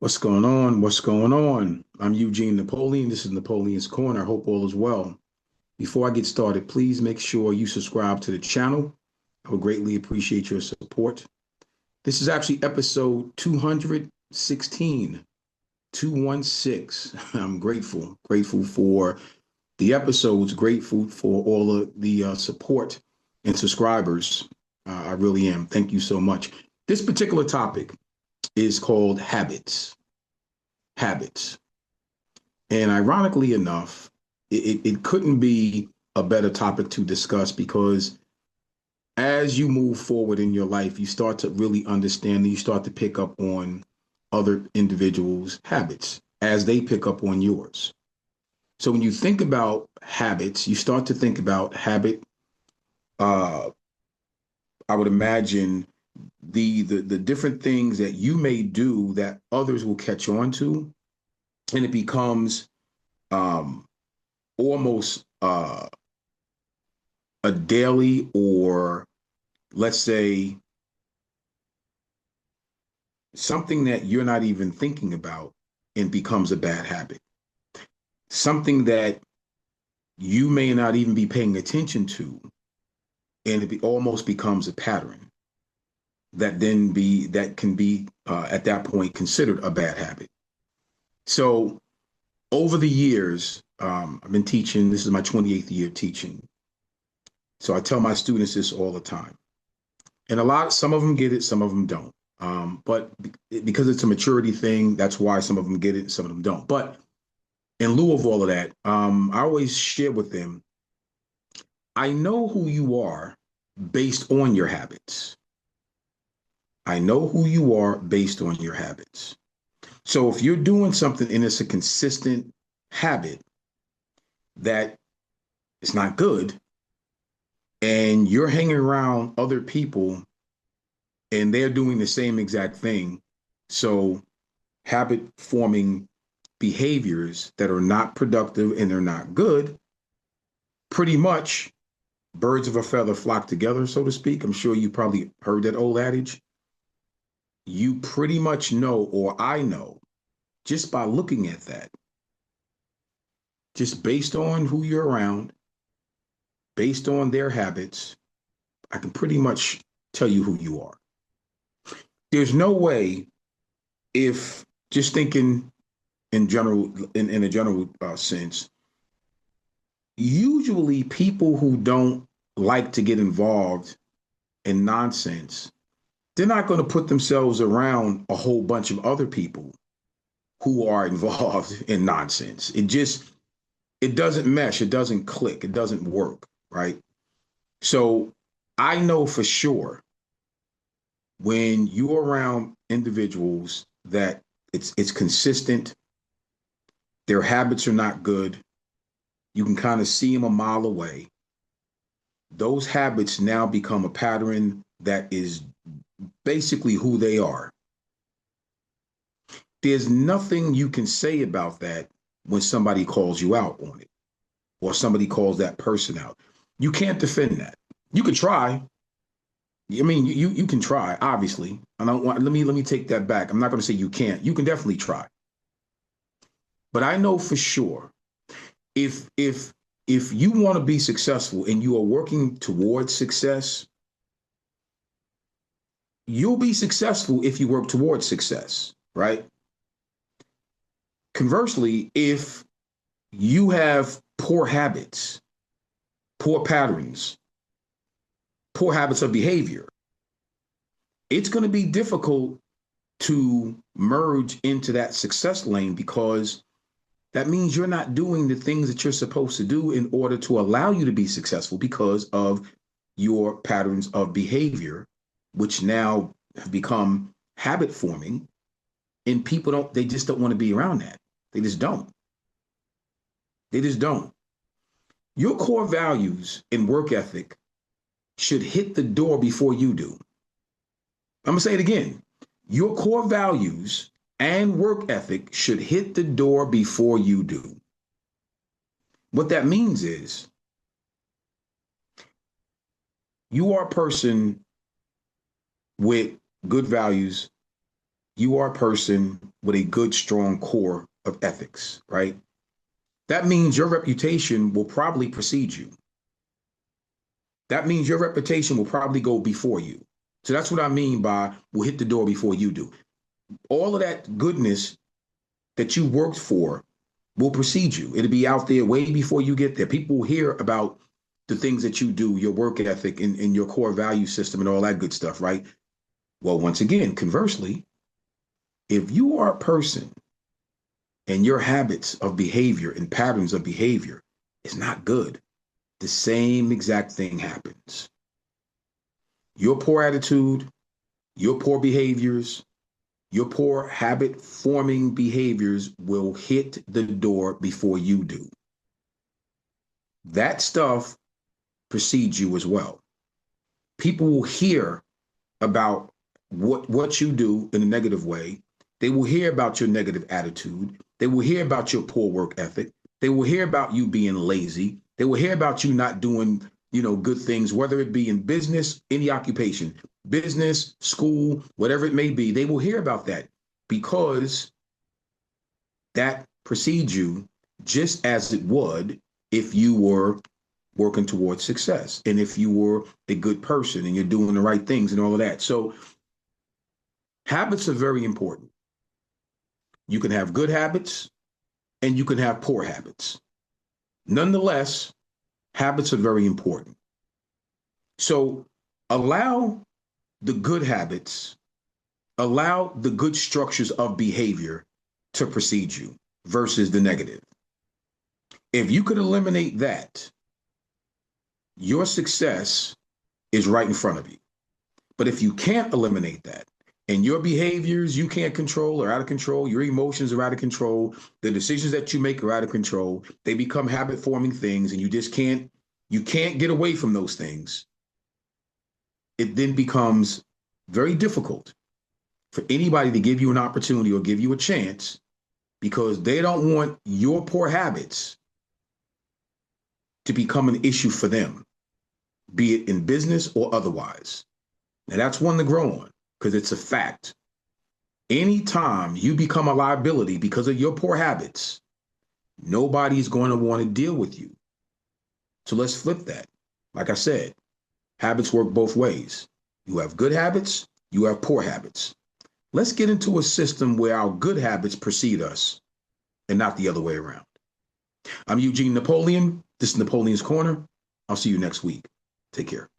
What's going on? What's going on? I'm Eugene Napoleon. This is Napoleon's Corner. I hope all is well. Before I get started, please make sure you subscribe to the channel. I would greatly appreciate your support. This is actually episode 216, 216. I'm grateful for the episodes, grateful for all of the support and subscribers. I really am. Thank you so much. This particular topic is called habits. Habits. And ironically enough, it couldn't be a better topic to discuss because as you move forward in your life, you start to really understand and you start to pick up on other individuals' habits as they pick up on yours. So when you think about habits, you start to think about habit. Uh, I would imagine the different things that you may do that others will catch on to, and it becomes um, almost a daily, or let's say something that you're not even thinking about and becomes a bad habit. Something that you may not even be paying attention to, and almost becomes a pattern that can be at that point considered a bad habit. So over the years, I've been teaching. This is my 28th year teaching. So I tell my students this all the time. And some of them get it, some of them don't. But because it's a maturity thing, that's why some of them get it, some of them don't. But in lieu of all of that, I always share with them, I know who you are based on your habits. I know who you are based on your habits. So if you're doing something and it's a consistent habit that is not good, and you're hanging around other people and they're doing the same exact thing. So habit forming behaviors that are not productive and they're not good, pretty much birds of a feather flock together, so to speak. I'm sure you probably heard that old adage. You pretty much know, or I know, just by looking at that, just based on who you're around, based on their habits, I can pretty much tell you who you are. There's no way, if just thinking in a general sense, usually people who don't like to get involved in nonsense, they're not going to put themselves around a whole bunch of other people who are involved in nonsense. It doesn't mesh, it doesn't click, it doesn't work, right? So I know for sure when you're around individuals that it's consistent, their habits are not good, you can kind of see them a mile away. Those habits now become a pattern that is basically who they are. There's nothing you can say about that when somebody calls you out on it or somebody calls that person out. You can't defend that. You can try. I mean, you can try, obviously. I don't want let me take that back. I'm not going to say you can't. You can definitely try. But I know for sure if you want to be successful and you are working towards success, you'll be successful if you work towards success, right? Conversely, if you have poor habits, poor patterns, poor habits of behavior, it's going to be difficult to merge into that success lane because that means you're not doing the things that you're supposed to do in order to allow you to be successful because of your patterns of behavior, which now have become habit forming. And they just don't want to be around that. They just don't. They just don't. Your core values and work ethic should hit the door before you do. I'm going to say it again. Your core values and work ethic should hit the door before you do. What that means is you are a person with good values. You are a person with a good, strong core of ethics, right? That means your reputation will probably precede you. That means your reputation will probably go before you. So that's what I mean by we'll hit the door before you do. All of that goodness that you worked for will precede you. It'll be out there way before you get there. People will hear about the things that you do, your work ethic and your core value system and all that good stuff, right? Well, once again, conversely, if you are a person and your habits of behavior and patterns of behavior is not good, the same exact thing happens. Your poor attitude, your poor behaviors, your poor habit forming behaviors will hit the door before you do. That stuff precedes you as well. People will hear about what you do in a negative way. They will hear about your negative attitude. They will hear about your poor work ethic. They will hear about you being lazy. They will hear about you not doing, good things, whether it be in business, any occupation, business, school, whatever it may be. They will hear about that because that precedes you just as it would if you were working towards success and if you were a good person and you're doing the right things and all of that. So habits are very important. You can have good habits and you can have poor habits. Nonetheless, habits are very important. So allow the good habits, allow the good structures of behavior to precede you versus the negative. If you could eliminate that, your success is right in front of you. But if you can't eliminate that, and your behaviors you can't control are out of control, your emotions are out of control, the decisions that you make are out of control, they become habit forming things, and you can't get away from those things. It then becomes very difficult for anybody to give you an opportunity or give you a chance because they don't want your poor habits to become an issue for them, be it in business or otherwise. Now that's one to grow on because it's a fact. Anytime you become a liability because of your poor habits, nobody's going to want to deal with you. So let's flip that. Like I said, habits work both ways. You have good habits, you have poor habits. Let's get into a system where our good habits precede us and not the other way around. I'm Eugene Napoleon. This is Napoleon's Corner. I'll see you next week. Take care.